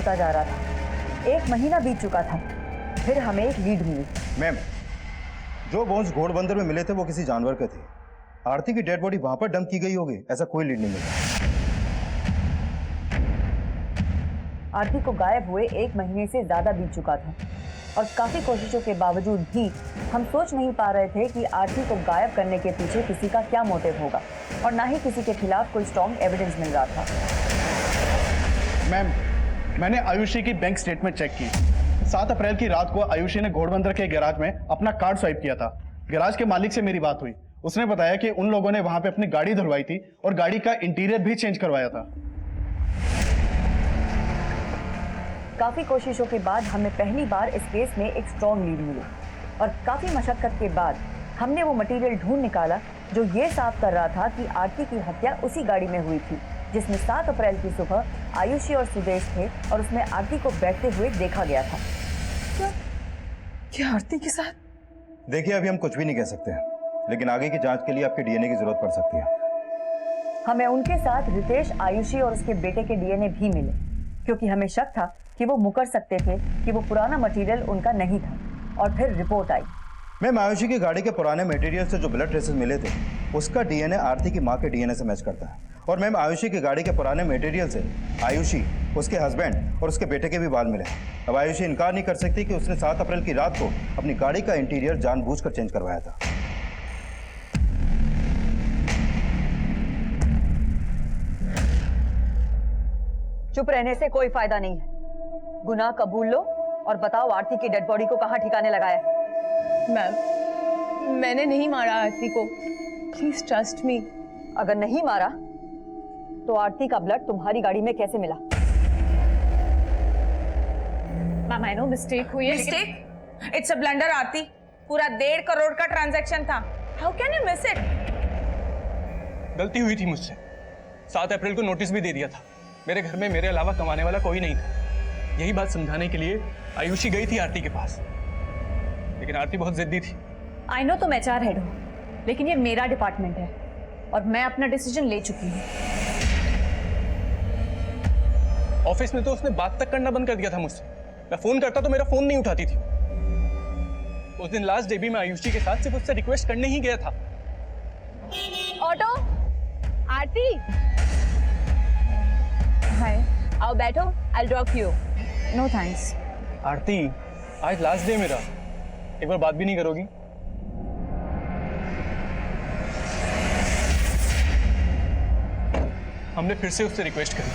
होता जा रहा था। 1 महीना बीत चुका था, फिर हमें एक लीड मिली। मैम, जो बोन्स घोड़बंदर में मिले थे वो किसी जानवर के थे। आरती की डेड बॉडी वहां पर डंप की गई होगी, ऐसा कोई लीड नहीं मिला। आरती को गायब हुए 1 महीने से ज्यादा बीत चुका था और काफी कोशिशों के बावजूद भी हम सोच नहीं पा रहे थे कि आरती को गायब करने के पीछे किसी का क्या मोटिव होगा और ना ही किसी के खिलाफ कोई स्ट्रॉन्ग एविडेंस मिल रहा था। मैम, मैंने आयुषी की बैंक स्टेटमेंट चेक की। 7 अप्रैल की रात को आयुषी ने घोड़बंदर के गैराज में अपना कार्ड स्वाइप किया था। गैराज के मालिक से मेरी बात हुई। उसने बताया कि उन लोगों ने वहां पे अपनी गाड़ी धुलवाई थी और गाड़ी का इंटीरियर भी चेंज करवाया था। काफी कोशिशों के बाद हमें पहली बार इस केस में एक स्ट्रॉन्ग लीड मिली और काफी मशक्कत के बाद हमने वो मटेरियल ढूंढ निकाला जो ये साफ कर रहा था कि आरती की हत्या उसी गाड़ी में हुई थी जिसमें 7 अप्रैल की सुबह आयुषी और सुदेश थे और उसमें आरती को बैठते हुए देखा गया था। क्या आरती के साथ? देखिए, अभी हम कुछ भी नहीं कह सकते हैं, लेकिन आगे की जांच के लिए आपके डीएनए की जरूरत पड़ सकती है। हमें उनके साथ रितेश, आयुषी और उसके बेटे के डीएनए भी मिले क्योंकि हमें शक था कि वो मुकर सकते थे कि वो पुराना मटेरियल उनका नहीं था। और फिर रिपोर्ट आई। मैम, आयुषी की गाड़ी के पुराने मटेरियल से जो ब्लड ट्रेसेस मिले थे उसका डीएनए आरती की मां के डीएनए से मैच करता है। और मैम, आयुषी की गाड़ी के पुराने मटेरियल से आयुषी, उसके हस्बैंड और उसके बेटे के भी बाल मिले। अब आयुषी इनकार नहीं कर सकती कि उसने 7 अप्रैल की रात को अपनी गाड़ी का इंटीरियर जानबूझकर चेंज करवाया था। चुप रहने से कोई फायदा नहीं है। गुनाह कबूल लो और बताओ आरती की डेड बॉडी को कहाँ ठिकाने लगाया? मैम, मैंने नहीं मारा आरती को, प्लीज ट्रस्ट मी। अगर नहीं मारा तो आरती का ब्लड तुम्हारी गाड़ी में कैसे मिला? मैम, आई नो मिस्टेक हुई है। मिस्टेक? इट्स अ ब्लंडर आरती। पूरा 1.5 करोड़ का ट्रांजैक्शन था। How can you miss it? गलती हुई थी मुझसे। 7 अप्रैल को नोटिस भी दे दिया था। मेरे घर में मेरे अलावा कमाने वाला कोई नहीं था। यही बात समझाने के लिए आयुषी गई थी आरती के पास, लेकिन आरती बहुत जिद्दी थी। आई नो तुम HR हेड हो, लेकिन ये मेरा डिपार्टमेंट है और मैं अपना डिसीजन ले चुकी हूँ। ऑफिस में तो उसने बात तक करना बंद कर दिया था मुझसे। मैं फोन करता तो मेरा फोन नहीं उठाती थी। उस दिन लास्ट डे भी मैं आयुषी के साथ सिर्फ उससे रिक्वेस्ट करने ही गया था। ऑटो, आरती, हाय, आओ बैठो, I drop you. No thanks. Aarti, आज लास्ट डे मेरा, एक बार बात भी नहीं करोगी? हमने फिर से उससे रिक्वेस्ट करी,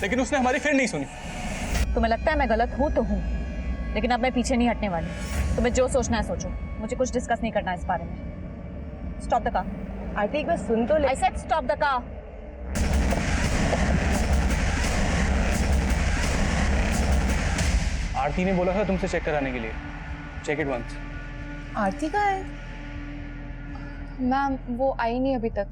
लेकिन उसने हमारी फिर नहीं सुनी। तुम्हें लगता है मैं गलत हूँ तो हूँ, लेकिन अब मैं पीछे नहीं हटने वाली। तुम्हें जो सोचना है सोचो, मुझे कुछ डिस्कस नहीं करना इस बारे में। Stop the car. आरती एक बार सुन तो ले। I said stop the car. Aarti ने बोला था तुमसे चेक कराने के लिए। Check it once. आरती कहाँ है? मैम, वो आई नहीं अभी तक।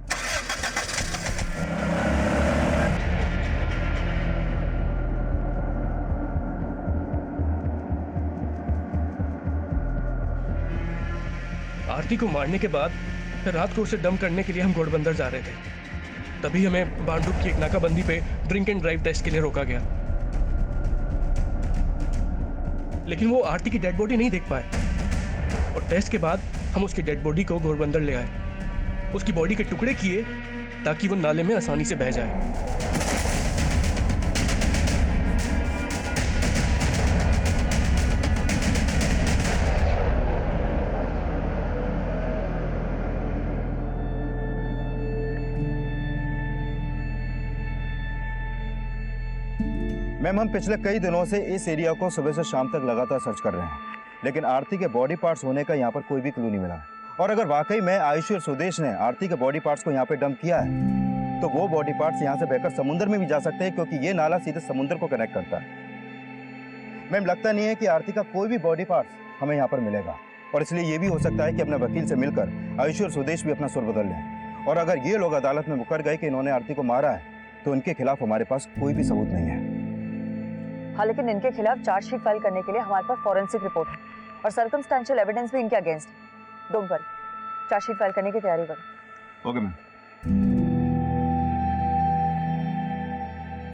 आरती को मारने के बाद रात को उसे डंप करने के लिए हम घोड़बंदर जा रहे थे। तभी हमें बांडुप की एक नाकाबंदी पे ड्रिंक एंड ड्राइव टेस्ट के लिए रोका गया, लेकिन वो आरती की डेड बॉडी नहीं देख पाए और टेस्ट के बाद हम उसकी डेड बॉडी को घोड़बंदर ले आए। उसकी बॉडी के टुकड़े किए ताकि वो नाले में आसानी से बह जाए। मैम, हम पिछले कई दिनों से इस एरिया को सुबह से शाम तक लगातार सर्च कर रहे हैं, लेकिन आरती के बॉडी पार्ट्स होने का यहाँ पर कोई भी क्लू नहीं मिला। और अगर वाकई में आयुषी और सुदेश ने आरती के बॉडी पार्ट्स को यहाँ पे डंप किया है तो वो बॉडी पार्ट्स यहाँ से बहकर समुद्र में भी जा सकते हैं, क्योंकि ये नाला सीधे समुद्र को कनेक्ट करता है। मैम, लगता नहीं है कि आरती का कोई भी बॉडी पार्ट्स हमें यहाँ पर मिलेगा, और इसलिए ये भी हो सकता है कि अपने वकील से मिलकर आयुषी और सुदेश भी अपना सुर बदल लें। और अगर ये लोग अदालत में मुकर गए कि इन्होंने आरती को मारा है तो इनके खिलाफ हमारे पास कोई भी सबूत नहीं है। हाँ, लेकिन इनके खिलाफ चार्जशीट फाइल करने के लिए हमारे पास फॉरेंसिक रिपोर्ट है और सर्कमस्टेंशियल एविडेंस भी इनके अगेंस्ट है। डोंट वरी, चार्जशीट फाइल करने की तैयारी करो। Okay ma'am.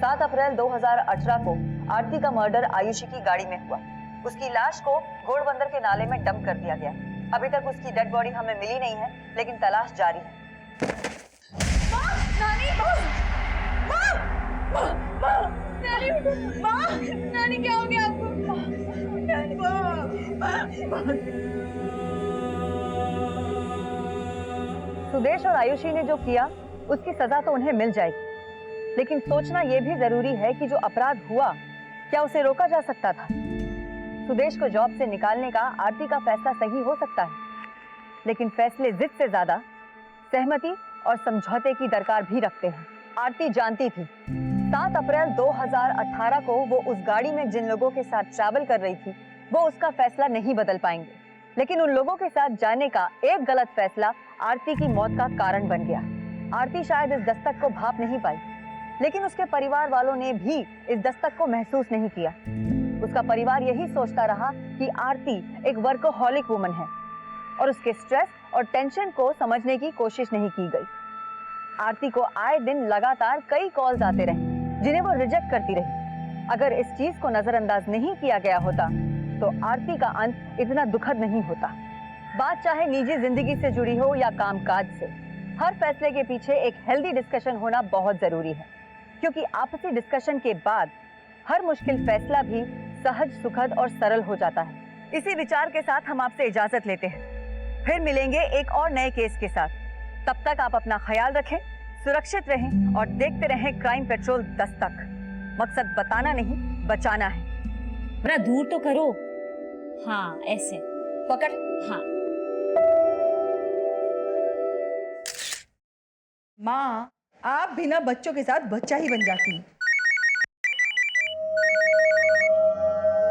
7 अप्रैल 2018 को आरती का मर्डर आयुषी की गाड़ी में हुआ। उसकी लाश को घोड़बंदर के नाले में डंप कर दिया गया। अभी तक उसकी डेड बॉडी हमें मिली नहीं है, लेकिन तलाश जारी है। नानी क्या हो गया आपको? सुदेश और आयुषी ने जो किया उसकी सजा तो उन्हें मिल जाएगी, लेकिन सोचना यह भी जरूरी है कि जो अपराध हुआ क्या उसे रोका जा सकता था। सुदेश को जॉब से निकालने का आरती का फैसला सही हो सकता है, लेकिन फैसले जिद से ज्यादा सहमति और समझौते की दरकार भी रखते हैं। आरती जानती थी 7 अप्रैल 2018 को वो उस गाड़ी में जिन लोगों के साथ ट्रैवल कर रही थी वो उसका फैसला नहीं बदल पाएंगे, लेकिन उन लोगों के साथ जाने का एक गलत फैसला आरती की मौत का कारण बन गया। आरती शायद इस दस्तक को भाप नहीं पाई, लेकिन उसके परिवार वालों ने भी इस दस्तक को महसूस नहीं किया। उसका परिवार यही सोचता रहा कि आरती एक वर्कोहॉलिक वुमन है और उसके स्ट्रेस और टेंशन को समझने की कोशिश नहीं की गई। आरती को आए दिन लगातार कई कॉल्स आते रहे जिन्हें वो रिजेक्ट करती रही। अगर इस चीज को नजरअंदाज नहीं किया गया होता तो आरती का अंत इतना दुखद नहीं होता। बात चाहे निजी जिंदगी से जुड़ी हो या कामकाज से, हर फैसले के पीछे एक हेल्दी डिस्कशन होना बहुत जरूरी है, क्योंकि आपसी डिस्कशन के बाद हर मुश्किल फैसला भी सहज, सुखद और सरल हो जाता है। इसी विचार के साथ हम आपसे इजाजत लेते हैं, फिर मिलेंगे एक और नए केस के साथ। तब तक आप अपना ख्याल रखें, सुरक्षित रहें और देखते रहें क्राइम पेट्रोल दस्तक। मकसद बताना नहीं, बचाना है। थोड़ा दूर तो करो। हाँ ऐसे पकड़। हाँ। माँ, आप बिना बच्चों के साथ बच्चा ही बन जाती।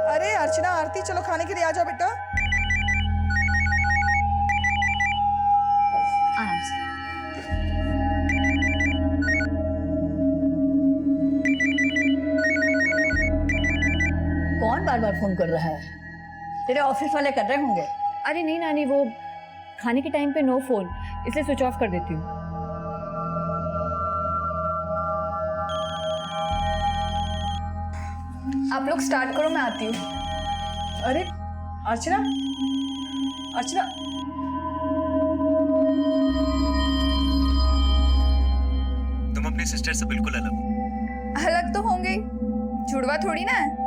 अरे अर्चना, आरती, चलो खाने के लिए आ जाओ बेटा। आराम से। कौन बार बार फोन कर रहा है? तेरे ऑफिस वाले कर रहे होंगे। अरे नहीं नानी, वो खाने के टाइम पे नो फोन, इसलिए स्विच ऑफ कर देती हूँ। आप लोग स्टार्ट करो, मैं आती हूँ। अरे अर्चना, अर्चना, तुम अपनी सिस्टर से बिल्कुल अलग हो। अलग तो होंगे ही, जुड़वा थोड़ी ना है।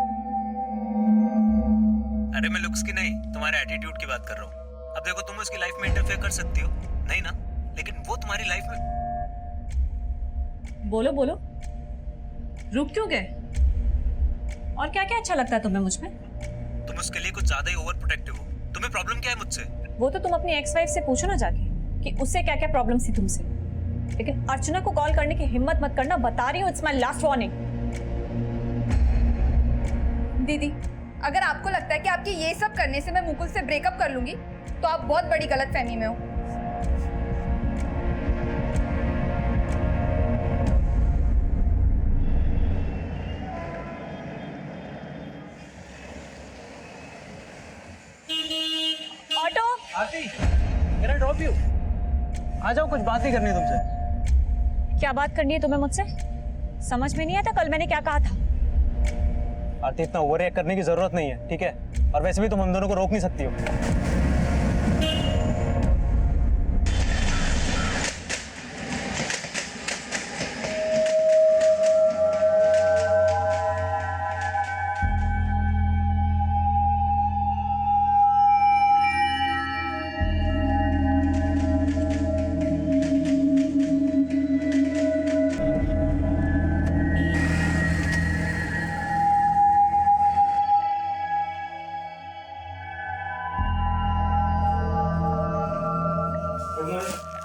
अरे मैं लुक्स की नहीं, तुम्हारे एटीट्यूड की बात कर रहा हूँ। अब देखो, तुम उसकी लाइफ में इंटरफेयर कर सकती हो नहीं ना, लेकिन वो तुम्हारी लाइफ में। बोलो बोलो, रुक क्यों गए? और क्या क्या अच्छा लगता है तुम्हें मुझ में? तुम उसके लिए कुछ ज्यादा ही ओवर प्रोटेक्टिव हो। तुम्हें प्रॉब्लम क्या है मुझसे? वो तो तुम अपनी एक्स वाइफ से पूछो ना जाके कि उससे क्या क्या प्रॉब्लम थी तुमसे। लेकिन अर्चना को कॉल करने की हिम्मत मत करना, बता रही हूँ, इट्स माय लास्ट वार्निंग। दीदी, अगर आपको लगता है कि आपके ये सब करने से मैं मुकुल से ब्रेकअप कर लूंगी तो आप बहुत बड़ी गलतफहमी में हो। ऑटो, आरती, मेरा ड्रॉप यू। आ जाओ, कुछ बात ही करनी है तुमसे। क्या बात करनी है तुम्हें मुझसे? समझ में नहीं आता कल मैंने क्या कहा था? आरती, इतना ओवर रिएक्ट करने की जरूरत नहीं है, ठीक है? और वैसे भी तुम हम दोनों को रोक नहीं सकती हो।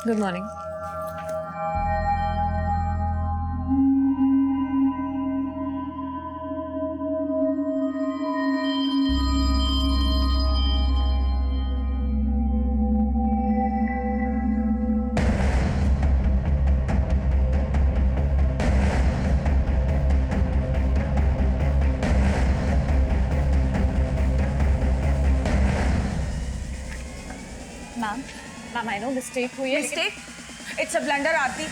Good morning. Ma'am, I know mistake हुई है। मिस्टेक? इट्स अ ब्लंडर आरती।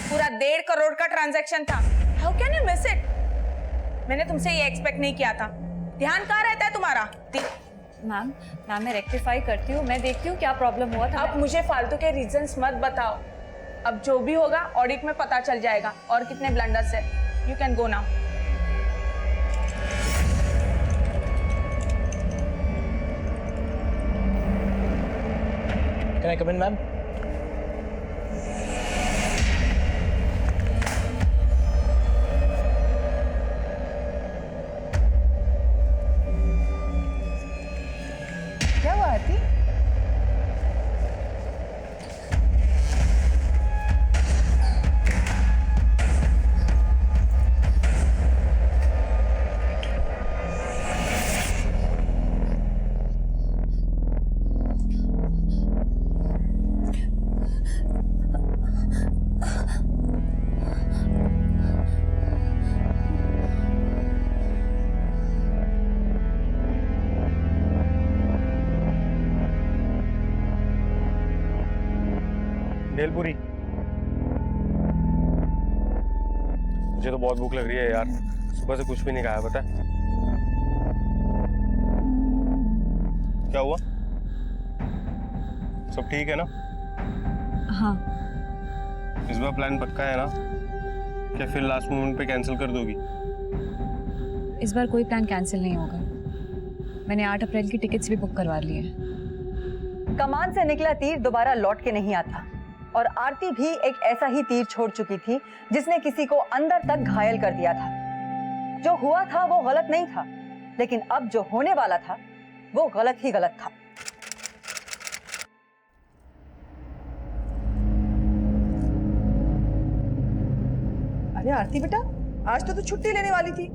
पूरा 1.5 करोड़ का ट्रांजैक्शन था। How can you miss it? मैंने तुमसे ये एक्सपेक्ट नहीं किया था। ध्यान कहाँ रहता है तुम्हारा? मैम मैं रेक्टिफाई करती हूँ, मैं देखती हूँ क्या प्रॉब्लम हुआ था। अब मुझे फालतू के रीजंस मत बताओ। अब जो भी होगा ऑडिट में पता चल जाएगा और कितने ब्लंडर्स है। You can go now. Can I come in ma'am? क्या हुआ आरती? भेलपुरी। मुझे तो बहुत भूख लग रही है यार, सुबह से कुछ भी नहीं खाया। पता है क्या हुआ? सब ठीक है ना? हाँ। इस बार प्लान पक्का है ना? क्या फिर लास्ट मोमेंट पे कैंसिल कर दोगी? इस बार कोई प्लान कैंसिल नहीं होगा। मैंने 8 अप्रैल की टिकट्स भी बुक करवा ली है। कमान से निकला तीर दोबारा लौट के नहीं आता, और आरती भी एक ऐसा ही तीर छोड़ चुकी थी जिसने किसी को अंदर तक घायल कर दिया था। जो हुआ था वो गलत नहीं था, लेकिन अब जो होने वाला था वो गलत ही गलत था। अरे आरती बेटा, आज तो तू छुट्टी लेने वाली थी,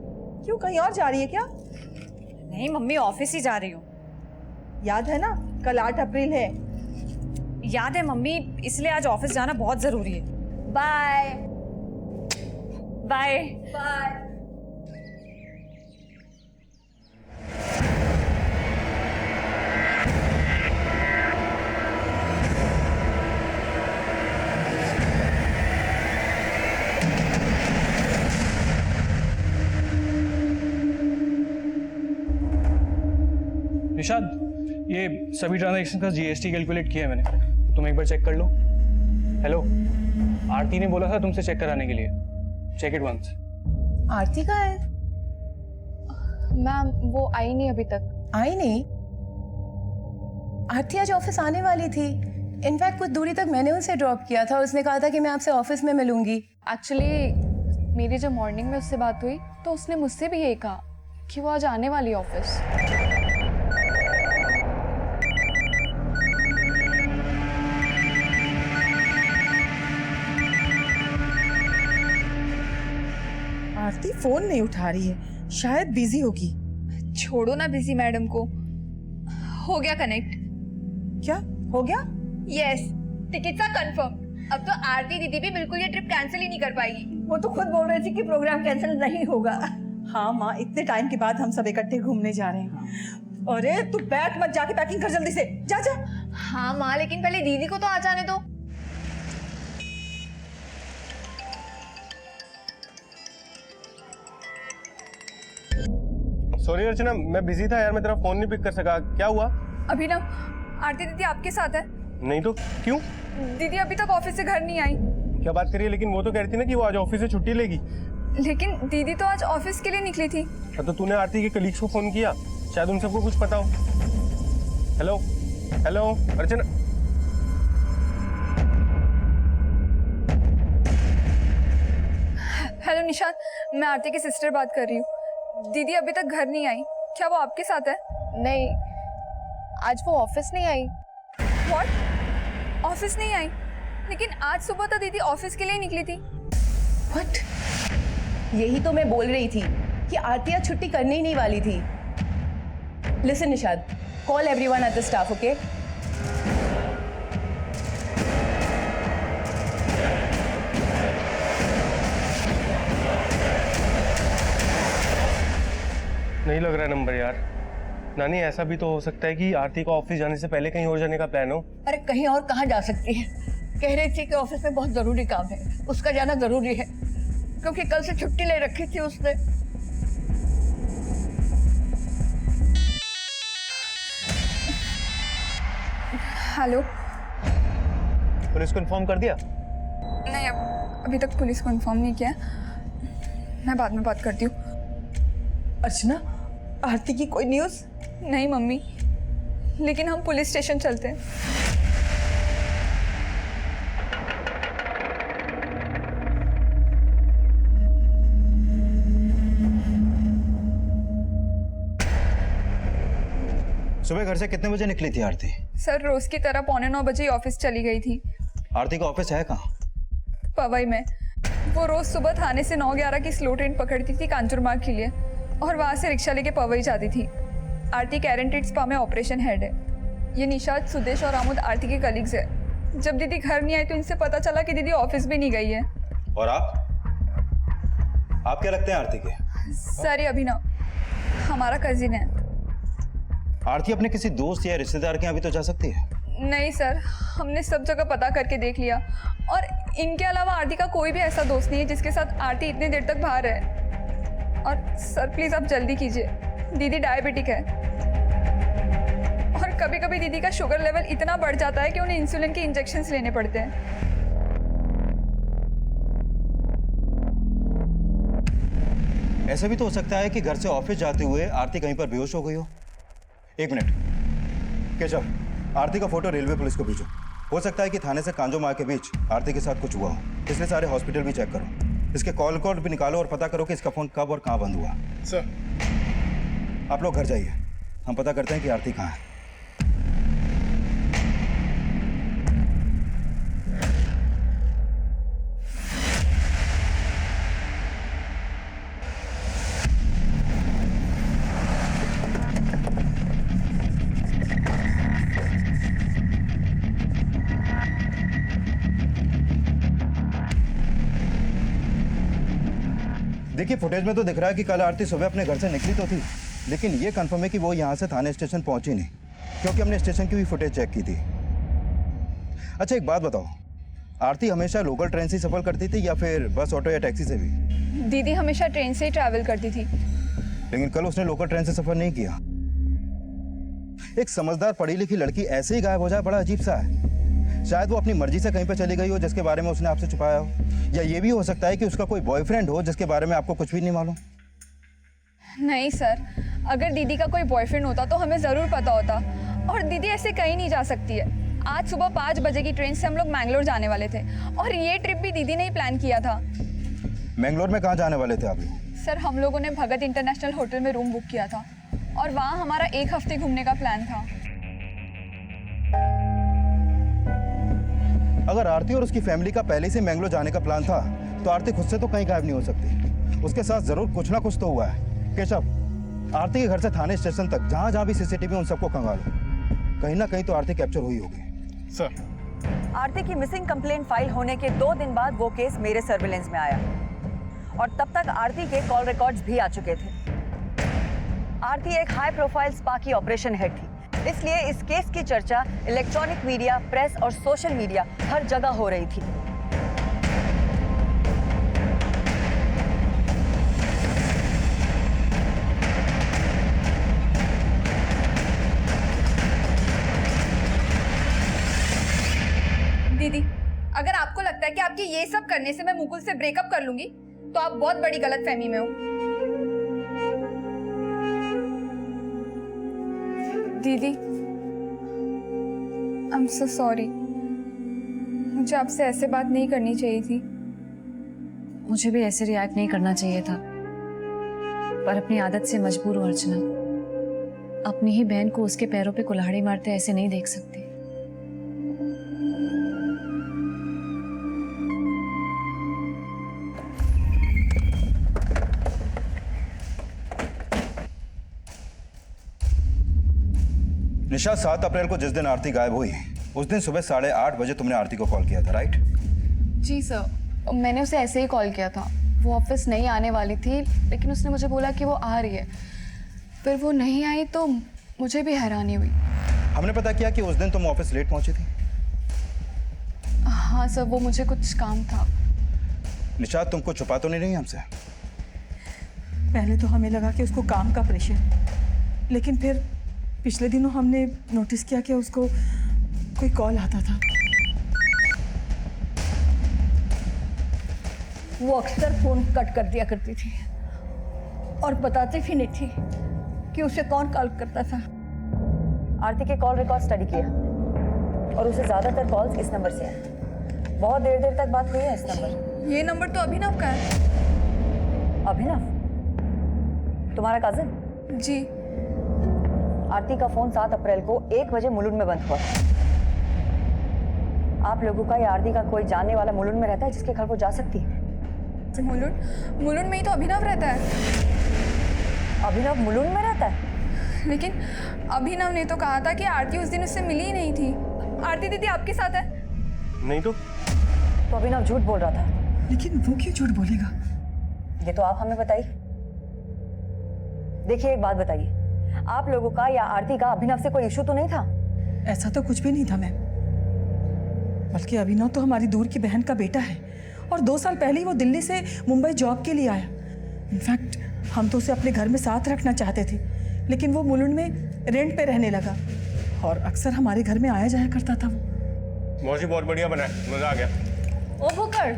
क्यों कहीं और जा रही है क्या? नहीं मम्मी, ऑफिस ही जा रही हूँ। याद है ना कल 8 अप्रैल है? याद है मम्मी, इसलिए आज ऑफिस जाना बहुत जरूरी है। Bye bye. बाय। निशाद, ये सभी ट्रांजैक्शन का जीएसटी कैलकुलेट किया है मैंने, तुम एक बार चेक कर लो। हेलो, आरती ने बोला था तुमसे चेक कराने के लिए। Check it once. आरती कहाँ है? मैम वो आई नहीं अभी तक। आई नहीं? आरती आज ऑफिस आने वाली थी। इनफैक्ट कुछ दूरी तक मैंने उसे ड्रॉप किया था। उसने कहा था कि मैं आपसे ऑफिस में मिलूंगी। एक्चुअली मेरी जब मॉर्निंग में उससे बात हुई तो उसने मुझसे भी यही कहा कि वो आज आने वाली है ऑफिस। आरती फोन नहीं उठा रही है, शायद बिजी होगी। छोड़ो ना बिजी मैडम को। हो गया कनेक्ट। क्या हो गया? Yes, tickets are confirm. अब तो आरती दीदी भी बिल्कुल ये ट्रिप कैंसिल ही नहीं कर पाएगी। वो तो खुद बोल रही थी कि प्रोग्राम कैंसिल नहीं होगा। हाँ माँ, इतने टाइम के बाद हम सब इकट्ठे घूमने जा रहे हैं। अरे तू बैठ मत, जाके पैकिंग कर जल्दी से। जा जा। हाँ माँ, लेकिन पहले दीदी को तो आ जाने दो। सॉरी अर्चना, मैं बिजी था यार, मैं तेरा फोन नहीं पिक कर सका। क्या हुआ? अभिनव, आरती दीदी आपके साथ है। नहीं तो क्यों? दीदी अभी तक ऑफिस से घर नहीं आई। क्या बात करिए? लेकिन वो तो कह रही थी ना कि वो आज ऑफिस से छुट्टी लेगी। लेकिन दीदी तो आज ऑफिस के लिए निकली थी। तो तूने आरती के कलीग्स को फोन किया? शायद उन सबको कुछ पता हो। हेलो हेलो अर्चना। हेलो निशाद, मैं आरती की सिस्टर बात कर रही हूँ। दीदी अभी तक घर नहीं आई, क्या वो आपके साथ है? नहीं, आज वो ऑफिस नहीं आई। व्हाट? ऑफिस नहीं आई? लेकिन आज सुबह तो दीदी ऑफिस के लिए निकली थी। व्हाट? यही तो मैं बोल रही थी कि आरती आज छुट्टी करने ही नहीं वाली थी। Listen Nishad, call everyone at the staff, okay? नहीं लग रहा नंबर यार। नानी, ऐसा भी तो हो सकता है कि आरती को ऑफिस जाने से पहले कहीं और जाने का प्लान हो। अरे कहीं और कहाँ जा सकती है? कह रही थी कि ऑफिस में बहुत जरूरी काम है, उसका जाना जरूरी है, क्योंकि कल से छुट्टी ले रखी थी उसने। हेलो। पुलिस को इन्फॉर्म कर दिया? नहीं, अभी तक पुलिस को इन्फॉर्म नहीं किया। मैं बाद में बात करती हूँ। अर्चना, आरती की कोई न्यूज़? नहीं मम्मी, लेकिन हम पुलिस स्टेशन चलते हैं। सुबह घर से कितने बजे निकली थी आरती? सर, रोज की तरह 8:45 बजे ऑफिस चली गई थी। आरती का ऑफिस है कहाँ? पवई में। वो रोज सुबह थाने से 9:11 की स्लो ट्रेन पकड़ती थी कांचुरमार्ग के लिए और वहाँ से रिक्शा लेके पवई जाती थी। आरती कैरेंटेड स्पा में ऑपरेशन हेड है। ये निशाद, सुदेश और आमुद आरती के कलीग्स है। जब दीदी घर नहीं आई तो इनसे पता चला कि दीदी ऑफिस भी नहीं गई है। और आप क्या लगते हैं आरती के? सर, ये अभिनव हमारा कजिन है। आरती अपने किसी दोस्त या रिश्तेदार के यहाँ भी तो जा सकती है। नहीं सर, हमने सब जगह पता करके देख लिया और इनके अलावा आरती का कोई भी ऐसा दोस्त नहीं है जिसके साथ आरती इतनी देर तक बाहर है। और सर प्लीज आप जल्दी कीजिए, दीदी डायबिटिक है और कभी कभी दीदी का शुगर लेवल इतना बढ़ जाता है कि उन्हें इंसुलिन के इंजेक्शंस लेने पड़ते हैं। ऐसा भी तो हो सकता है कि घर से ऑफिस जाते हुए आरती कहीं पर बेहोश हो गई हो। एक मिनट केशव, आरती का फोटो रेलवे पुलिस को भेजो। हो सकता है कि थाने से कांजो मार्ग के बीच आरती के साथ कुछ हुआ हो, इसलिए सारे हॉस्पिटल भी चेक करो। इसके कॉल कोड भी निकालो और पता करो कि इसका फोन कब और कहाँ बंद हुआ। सर, आप लोग घर जाइए, हम पता करते हैं कि आरती कहाँ है। देखिए, फुटेज में तो दिख रहा है कि कल आरती सुबह अपने घर से निकली तो थी, लेकिन ये कंफर्म है कि वो यहाँ से थाने स्टेशन पहुंची नहीं, क्योंकि हमने स्टेशन की भी फुटेज चेक की थी। अच्छा, एक बात बताओ, आरती हमेशा लोकल ट्रेन से सफर करती थी या फिर बस, ऑटो या टैक्सी से भी? दीदी हमेशा ट्रेन से ही ट्रैवल करती थी। लेकिन कल उसने लोकल ट्रेन से सफर नहीं किया। एक समझदार पढ़ी लिखी लड़की ऐसे ही गायब हो जाए, बड़ा अजीब सा है। शायद वो अपनी मर्जी से कहीं पर चली गई हो जिसके बारे में उसने आपसे छुपाया हो, या ये भी हो सकता है कि उसका कोई बॉयफ्रेंड हो जिसके बारे में आपको कुछ भी नहीं मालूम। नहीं सर, अगर दीदी का कोई बॉयफ्रेंड होता तो हमें ज़रूर पता होता। और दीदी ऐसे कहीं नहीं जा सकती है। आज सुबह 5 बजे की ट्रेन से हम लोग मैंगलोर जाने वाले थे और ये ट्रिप भी दीदी ने ही प्लान किया था। मैंगलोर में कहाँ जाने वाले थे आप लोग? सर, हम लोगों ने भगत इंटरनेशनल होटल में रूम बुक किया था और वहाँ हमारा 1 हफ्ते घूमने का प्लान था। अगर आरती और उसकी फैमिली का पहले से मैंगलोर जाने का प्लान था तो आरती खुद से तो कहीं गायब नहीं हो सकती। उसके साथ जरूर कुछ ना कुछ तो हुआ है। केशव, आरती के घर से थाने स्टेशन तक जहां भी सीसीटीवी उन सबको खंगालो। कहीं ना कहीं तो आरती कैप्चर हुई होगी। सर, आरती की मिसिंग कंप्लेंट फाइल होने के 2 दिन बाद वो केस मेरे सर्विलेंस में आया और तब तक आरती के कॉल रिकॉर्ड्स भी आ चुके थे। आरती एक हाई प्रोफाइल स्पा की ऑपरेशन हेड थी, इसलिए इस केस की चर्चा इलेक्ट्रॉनिक मीडिया, प्रेस और सोशल मीडिया हर जगह हो रही थी। दीदी, अगर आपको लगता है कि आपके ये सब करने से मैं मुकुल से ब्रेकअप कर लूंगी तो आप बहुत बड़ी गलतफहमी में हो। दीदी, आई एम सो सॉरी। मुझे आपसे ऐसे बात नहीं करनी चाहिए थी। मुझे भी ऐसे रिएक्ट नहीं करना चाहिए था, पर अपनी आदत से मजबूर हूँ अर्चना। अपनी ही बहन को उसके पैरों पे कुल्हाड़ी मारते ऐसे नहीं देख सकती। निशा, 7 अप्रैल को जिस दिन आरती गायब हुई उस दिन सुबह 8:30 बजे तुमने आरती को कॉल किया था, राइट? जी सर, मैंने उसे ऐसे ही कॉल किया था। वो ऑफिस नहीं आने वाली थी, लेकिन उसने मुझे बोला कि वो आ रही है। फिर वो नहीं आई तो मुझे भी हैरानी हुई। हमने पता किया कि उस दिन तुम ऑफिस लेट पहुंची थी। हाँ सर, वो मुझे कुछ काम था। निशा, तुमको छुपा तो नहीं रही हमसे? पहले तो हमें लगा कि उसको काम का प्रेशर, लेकिन फिर पिछले दिनों हमने नोटिस किया कि उसको कोई कॉल आता था। वो अक्सर फोन कट कर दिया करती थी और बताती भी नहीं थी कि उसे कौन कॉल करता था। आरती के कॉल रिकॉर्ड स्टडी किया और उसे ज्यादातर कॉल्स इस नंबर से आए। बहुत देर देर तक बात हुई है इस नंबर। ये नंबर तो अभिनव का है। अभिनव तुम्हारा कजिन? जी। आरती का फोन 7 अप्रैल को 1 बजे मुलुंड में बंद हुआ। आप लोगों का या आरती का कोई जानने वाला मुलुंड में रहता है जिसके घर वो जा सकती है? मुलुंड में ही तो अभिनव रहता है। अभिनव मुलुंड में रहता है? लेकिन अभिनव ने तो कहा था कि आरती उस दिन उससे मिली ही नहीं थी। आरती दीदी आपके साथ है? नहीं तो अभिनव झूठ बोल रहा था। लेकिन वो क्यों झूठ बोलेगा? ये तो आप हमें बताइए। देखिए एक बात बताइए, आप लोगों का या आरती का अभिनव से कोई इशू तो नहीं था? ऐसा तो कुछ भी नहीं था मैम, बल्कि अभिनव तो हमारी दूर की बहन का बेटा है और 2 साल पहले ही वो दिल्ली से मुंबई जॉब के लिए आया। इनफैक्ट हम तो उसे अपने घर में साथ रखना चाहते थे, लेकिन वो मुलुंड में रेंट पे रहने लगा और अक्सर हमारे घर में आया जाया करता था। वो मौसी बहुत बढ़िया बना है, मजा आ गया। ओ बुकर,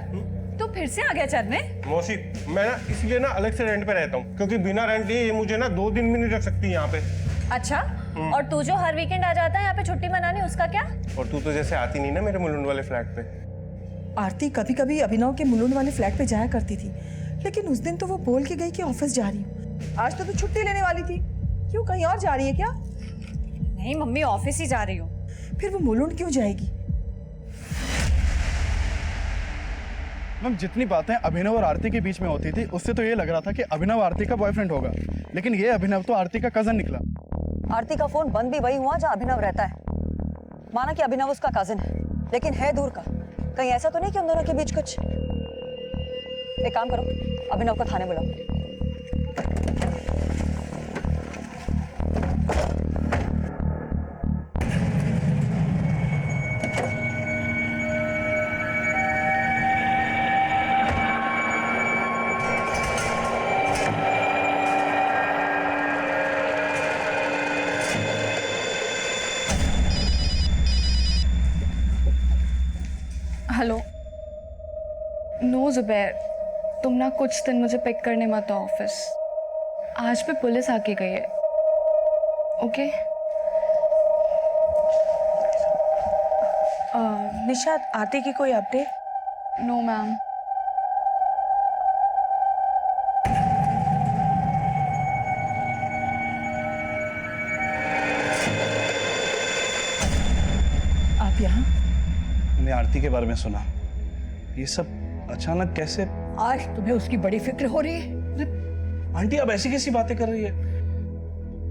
तू फिर से आ गया चढ़ने? मौसी मैं ना इसलिए ना अलग से रेंट पे रहता हूँ क्योंकि बिना रेंट लिए ये मुझे ना 2 दिन भी नहीं रख सकती यहाँ पे। अच्छा, और तू जो हर वीकेंड आ जाता है यहाँ पे छुट्टी मनाने, उसका क्या? और तू तो जैसे आती नहीं ना मेरे मुलुंड वाले फ्लैट पे। आरती कभी कभी अभिनव के मुलुंड वाले फ्लैट पे जाया करती थी, लेकिन उस दिन तो वो बोल के गई कि ऑफिस जा रही हूँ। आज तो तू छुट्टी लेने वाली थी, क्यों कहीं और जा रही है क्या? नहीं मम्मी, ऑफिस ही जा रही हूँ। फिर वो मुलुंड क्यों जाएगी? मैम जितनी बातें अभिनव और आरती के बीच में होती थी उससे तो ये लग रहा था कि अभिनव आरती का बॉयफ्रेंड होगा, लेकिन ये अभिनव तो आरती का कजन निकला। आरती का फोन बंद भी वही हुआ जहाँ अभिनव रहता है। माना कि अभिनव उसका कजिन है, लेकिन है दूर का। कहीं ऐसा तो नहीं कि उन दोनों के बीच कुछ? एक काम करो, अभिनव को थाने बुलाओ। हेलो। नो जुबैर, तुम ना कुछ दिन मुझे पिक करने मत आओ ऑफिस। आज भी पुलिस आके गई है। ओके? निशाद, आरती की कोई अपडेट? No ma'am. आप यहाँ? मैंने आरती के बारे में सुना। ये सब अचानक कैसे? आज तुम्हें उसकी बड़ी फिक्र हो रही है? आंटी अब ऐसी कैसी बातें कर रही है?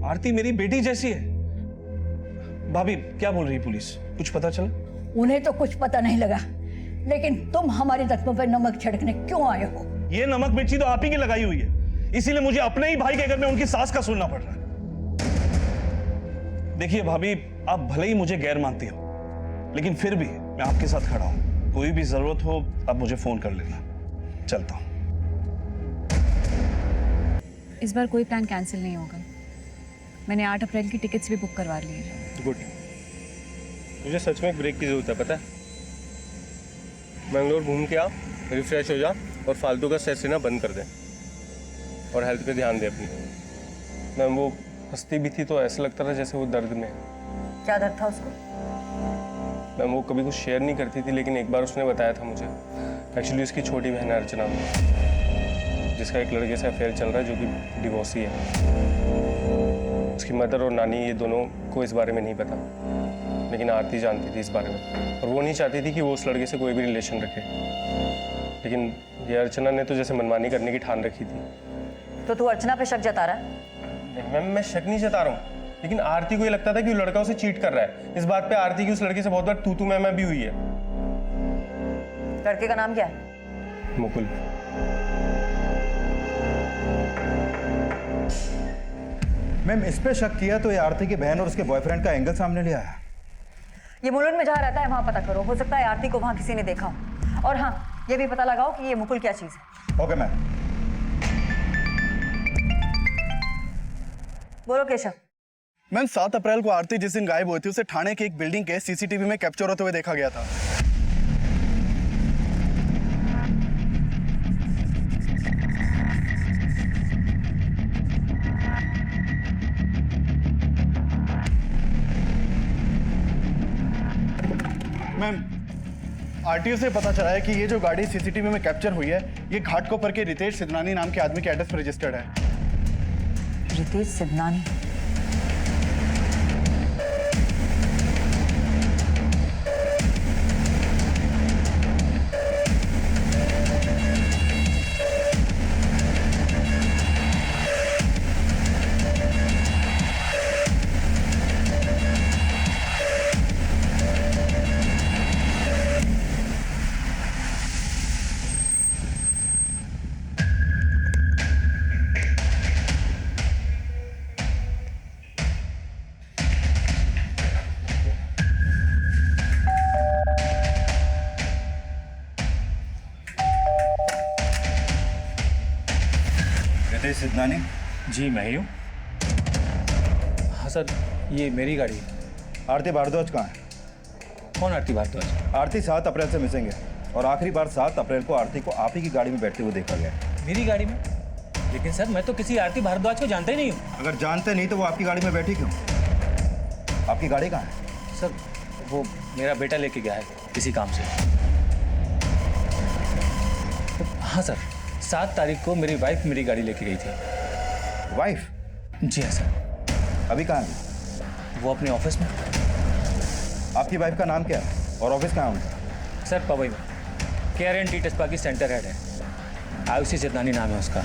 आरती मेरी बेटी जैसी है। भाभी क्या बोल रही है पुलिस? कुछ पता चला? उन्हें तो कुछ पता नहीं लगा, लेकिन तुम हमारे जख्मों पर नमक छिड़कने क्यों आए हो? ये नमक मिर्ची तो आप ही की लगाई हुई है, इसीलिए मुझे अपने ही भाई के घर में उनकी सास का सुनना पड़ रहा है। देखिए भाभी, आप भले ही मुझे गैर मानती हो, लेकिन फिर भी मैं आपके साथ खड़ा हूं। कोई भी जरूरत हो आप मुझे फोन कर लेना। चलता हूं। इस बार कोई प्लान कैंसिल नहीं होगा। मैंने 8 अप्रैल की टिकट्स भी बुक करवा ली है। गुड। मुझे सच में एक ब्रेक की जरूरत है, पता है? मैंगलोर घूम के आ, रिफ्रेश हो जा और फालतू का स्ट्रेस लेना बंद कर दे और हेल्थ पे ध्यान दे अपनी। मैम वो हंसती भी थी तो ऐसा लगता था जैसे वो दर्द में। क्या दर्द था उसको? मैम वो कभी कुछ शेयर नहीं करती थी, लेकिन एक बार उसने बताया था मुझे। एक्चुअली उसकी छोटी बहन है अर्चना, जिसका एक लड़के से अफेयर चल रहा है जो कि डिवोर्सी है। उसकी मदर और नानी ये दोनों को इस बारे में नहीं पता, लेकिन आरती जानती थी इस बारे में और वो नहीं चाहती थी कि वो उस लड़के से कोई भी रिलेशन रखे। लेकिन ये अर्चना ने तो जैसे मनमानी करने की ठान रखी थी। तो तू अर्चना पे शक जता रहा है? मैम मैं शक नहीं जता रहा हूँ, लेकिन आरती को ये लगता था कि वो लड़का उसे चीट कर रहा है। इस बात पे आरती की उस लड़के से बहुत बार तू मैं भी हुई है। लड़के का नाम क्या है? मुकुल। मैम इस पे शक किया तो ये आरती की बहन और उसके बॉयफ्रेंड का एंगल सामने ले आया। ये मुलुंड में जहाँ रहता है वहाँ पता करो, हो सकता है आरती को वहाँ किसी ने देखा हो। और हाँ, ये भी पता लगाओ कि ये मुकुल क्या चीज़ है। Okay ma'am. बोलो केशव। मैम 7 अप्रैल को आरती जिस दिन गायब हुई थी उसे थाने की एक बिल्डिंग के सीसीटीवी में कैप्चर होते हुए देखा गया था। मैम आरटीओ से पता चला है कि ये जो गाड़ी सीसीटीवी में कैप्चर हुई है ये घाटकोपर के रितेश सिद्धनानी नाम के आदमी के एड्रेस पर रजिस्टर्ड है। रितेश सिद्धनानी? रितेश सिद्धनानी? जी मैं ही हूँ। हाँ सर, ये मेरी गाड़ी है। आरती भारद्वाज कहाँ है? कौन आरती भारद्वाज? आरती 7 अप्रैल से मिसिंग है और आखिरी बार 7 अप्रैल को आरती को आप ही की गाड़ी में बैठते हुए देखा गया। मेरी गाड़ी में? लेकिन सर मैं तो किसी आरती भारद्वाज को जानता ही नहीं हूँ। अगर जानते नहीं तो वो आपकी गाड़ी में बैठी क्यों? आपकी गाड़ी कहाँ है? सर वो मेरा बेटा लेके गया है किसी काम से। हाँ सर, 7 तारीख को मेरी वाइफ मेरी गाड़ी लेके गई थी। वाइफ? जी हाँ सर। अभी कहाँ है? वो अपने ऑफिस में। आपकी वाइफ का नाम क्या है और ऑफिस कहाँ है? सर पवई में KRNT टेस्पा की सेंटर हेड है। आयुषी सिद्धनानी नाम है उसका।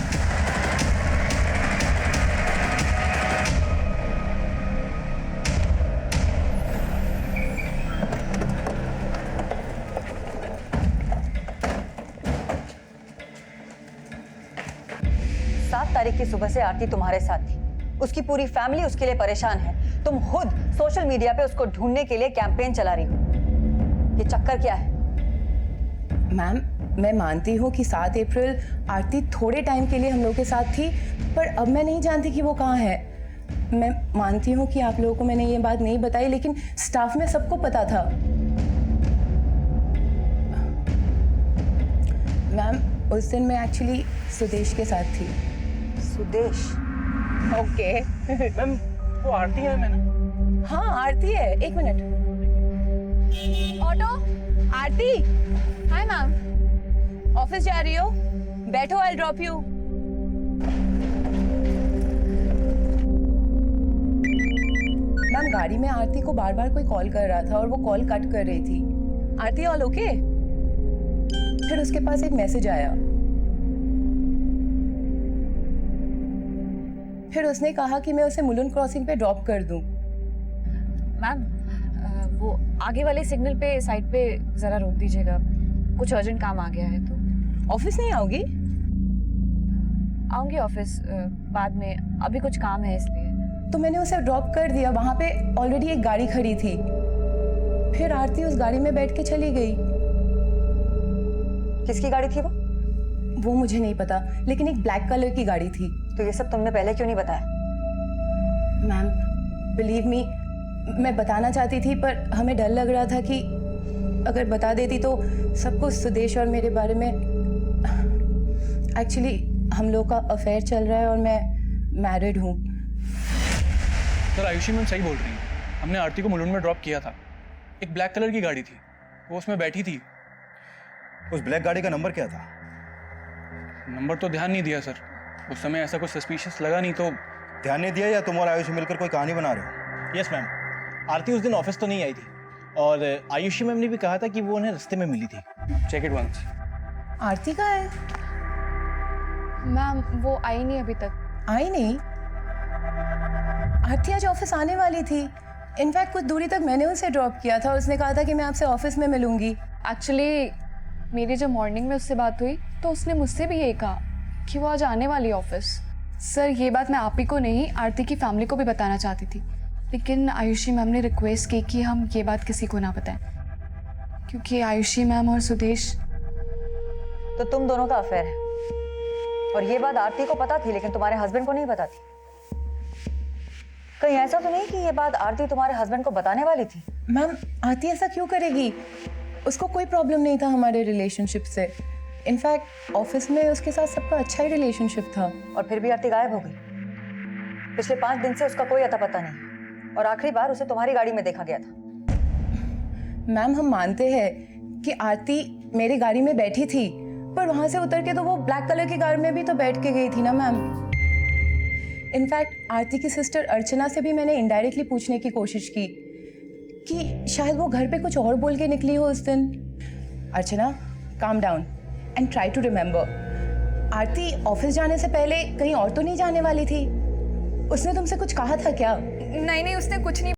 7 तारीख की सुबह से आरती तुम्हारे साथ थी। उसकी पूरी फैमिली उसके लिए परेशान है। तुम खुद सोशल मीडिया पे उसको ढूंढने के लिए कैंपेन चला रही हो। ये चक्कर क्या है? मैम मैं मानती हूँ कि 7 अप्रैल आरती थोड़े टाइम के लिए हम लोग के साथ थी, पर अब मैं नहीं जानती कि वो कहाँ है। मैं मानती हूँ कि आप लोगों को मैंने ये बात नहीं बताई, लेकिन स्टाफ में सबको पता था। मैम उस दिन मैं एक्चुअली सुदेश के साथ थी। सुदेश? ओके। मैम वो आरती है। मैंने हाँ आरती है। 1 मिनट। ऑटो आरती। हाय मैम, ऑफिस जा रही हो? बैठो, आई ड्रॉप यू। मैम गाड़ी में आरती को बार बार कोई कॉल कर रहा था और वो कॉल कट कर रही थी। आरती ऑल ओके? फिर उसके पास एक मैसेज आया। फिर उसने कहा कि मैं उसे मुलुंड क्रॉसिंग पे ड्रॉप कर दूं। मैम वो आगे वाले सिग्नल पे साइड पे जरा रोक दीजिएगा, कुछ अर्जेंट काम आ गया है। तो ऑफिस नहीं आओगी? आऊंगी ऑफिस बाद में, अभी कुछ काम है इसलिए। तो मैंने उसे ड्रॉप कर दिया। वहां पे ऑलरेडी एक गाड़ी खड़ी थी। फिर आरती उस गाड़ी में बैठ के चली गई। किसकी गाड़ी थी वो? वो मुझे नहीं पता, लेकिन एक ब्लैक कलर की गाड़ी थी। तो ये सब तुमने पहले क्यों नहीं बताया? मैम बिलीव मी, मैं बताना चाहती थी, पर हमें डर लग रहा था कि अगर बता देती तो सब कुछ सुदेश और मेरे बारे में। एक्चुअली हम लोग का अफेयर चल रहा है और मैं मैरिड हूँ। सर आयुषी मैम सही बोल रही हैं। हमने आरती को मुलुंड में ड्रॉप किया था। एक ब्लैक कलर की गाड़ी थी, वो उसमें बैठी थी। उस ब्लैक गाड़ी का नंबर क्या था? नंबर तो ध्यान नहीं दिया सर, उस समय ऐसा कुछ सस्पिशियस लगा नहीं तो। ध्यान नहीं दिया या तुम और आयुषी मिलकर कोई कहानी बना रहे हो? यस मैम, आरती उस दिन ऑफिस तो नहीं आई थी और आयुषी मैम ने भी कहा था कि वो उन्हें रास्ते में मिली थी। Check it once. आरती कहाँ है? मैम वो आई नहीं अभी तक। आई नहीं? आरती आज ऑफिस आने वाली थी। इनफैक्ट कुछ दूरी तक मैंने उसे ड्रॉप किया था। उसने कहा था कि मैं आपसे ऑफिस में मिलूंगी। एक्चुअली मेरी जब मॉर्निंग में उससे बात हुई तो उसने मुझसे भी यही कहा कि वो आज आने वाली ऑफिस। सर ये बात मैं आप ही को नहीं, आरती की फैमिली को भी बताना चाहती थी, लेकिन आयुषी मैम ने रिक्वेस्ट की कि हम ये बात किसी को ना बताएं, क्योंकि आयुषी मैम और सुदेश। तो तुम दोनों का अफेयर है और ये बात आरती को पता थी, लेकिन तुम्हारे हस्बैंड को नहीं पता थी। कहीं ऐसा तो नहीं कि ये बात आरती तुम्हारे हस्बैंड को बताने वाली थी? मैम आरती ऐसा क्यों करेगी? उसको कोई प्रॉब्लम नहीं था हमारे रिलेशनशिप से। इनफैक्ट ऑफिस में उसके साथ सबका अच्छा ही रिलेशनशिप था। और फिर भी आरती गायब हो गई। पिछले 5 दिन से उसका कोई अता पता नहीं, और आखिरी बार उसे तुम्हारी गाड़ी में देखा गया था। मैम हम मानते हैं कि आरती मेरी गाड़ी में बैठी थी, पर वहां से उतर के तो वो ब्लैक कलर की कार में भी तो बैठ के गई थी ना मैम। इनफैक्ट आरती की सिस्टर अर्चना से भी मैंने इनडायरेक्टली पूछने की कोशिश की कि शायद वो घर पे कुछ और बोल के निकली हो उस दिन। Archana, calm down and try to remember. Aarti office जाने से पहले कहीं और तो नहीं जाने वाली थी? उसने तुमसे कुछ कहा था क्या? नहीं नहीं, उसने कुछ नहीं